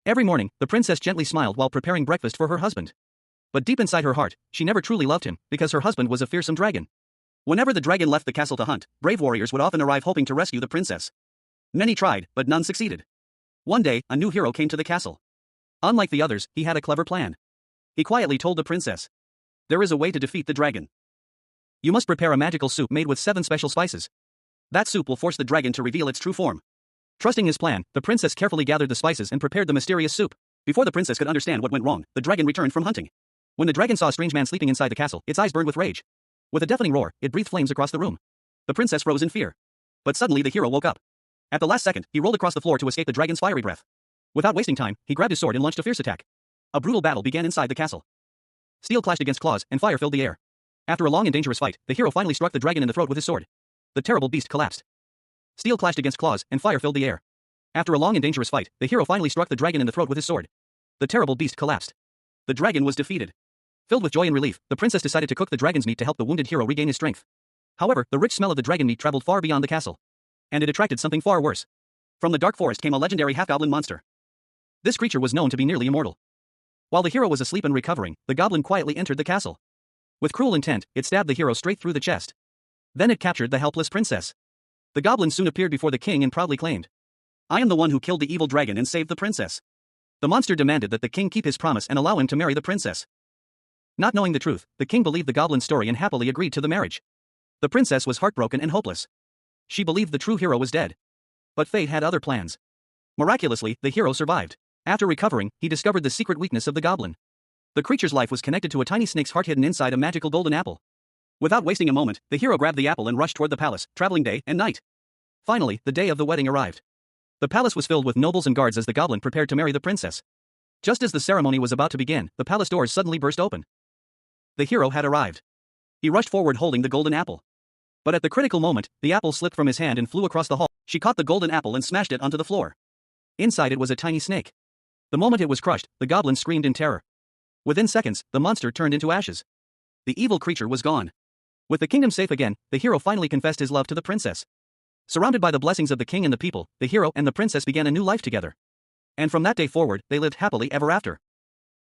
Every morning, the princess gently smiled while preparing breakfast for her husband. But deep inside her heart, she never truly loved him, because her husband was a fearsome dragon. Whenever the dragon left the castle to hunt, brave warriors would often arrive hoping to rescue the princess. Many tried, but none succeeded. One day, a new hero came to the castle. Unlike the others, he had a clever plan. He quietly told the princess, "There is a way to defeat the dragon. You must prepare a magical soup made with 7 special spices. That soup will force the dragon to reveal its true form." Trusting his plan, the princess carefully gathered the spices and prepared the mysterious soup. Before the princess could understand what went wrong, the dragon returned from hunting. When the dragon saw a strange man sleeping inside the castle, its eyes burned with rage. With a deafening roar, it breathed flames across the room. The princess froze in fear. But suddenly the hero woke up. At the last second, he rolled across the floor to escape the dragon's fiery breath. Without wasting time, he grabbed his sword and launched a fierce attack. A brutal battle began inside the castle. Steel clashed against claws, and fire filled the air. After a long and dangerous fight, the hero finally struck the dragon in the throat with his sword. The terrible beast collapsed. Steel clashed against claws, and fire filled the air. After a long and dangerous fight, the hero finally struck the dragon in the throat with his sword. The terrible beast collapsed. The dragon was defeated. Filled with joy and relief, the princess decided to cook the dragon's meat to help the wounded hero regain his strength. However, the rich smell of the dragon meat traveled far beyond the castle. And it attracted something far worse. From the dark forest came a legendary half-goblin monster. This creature was known to be nearly immortal. While the hero was asleep and recovering, the goblin quietly entered the castle. With cruel intent, it stabbed the hero straight through the chest. Then it captured the helpless princess. The goblin soon appeared before the king and proudly claimed, "I am the one who killed the evil dragon and saved the princess." The monster demanded that the king keep his promise and allow him to marry the princess. Not knowing the truth, the king believed the goblin's story and happily agreed to the marriage. The princess was heartbroken and hopeless. She believed the true hero was dead. But fate had other plans. Miraculously, the hero survived. After recovering, he discovered the secret weakness of the goblin. The creature's life was connected to a tiny snake's heart hidden inside a magical golden apple. Without wasting a moment, the hero grabbed the apple and rushed toward the palace, traveling day and night. Finally, the day of the wedding arrived. The palace was filled with nobles and guards as the goblin prepared to marry the princess. Just as the ceremony was about to begin, the palace doors suddenly burst open. The hero had arrived. He rushed forward holding the golden apple. But at the critical moment, the apple slipped from his hand and flew across the hall. She caught the golden apple and smashed it onto the floor. Inside it was a tiny snake. The moment it was crushed, the goblin screamed in terror. Within seconds, the monster turned into ashes. The evil creature was gone. With the kingdom safe again, the hero finally confessed his love to the princess. Surrounded by the blessings of the king and the people, the hero and the princess began a new life together. And from that day forward, they lived happily ever after.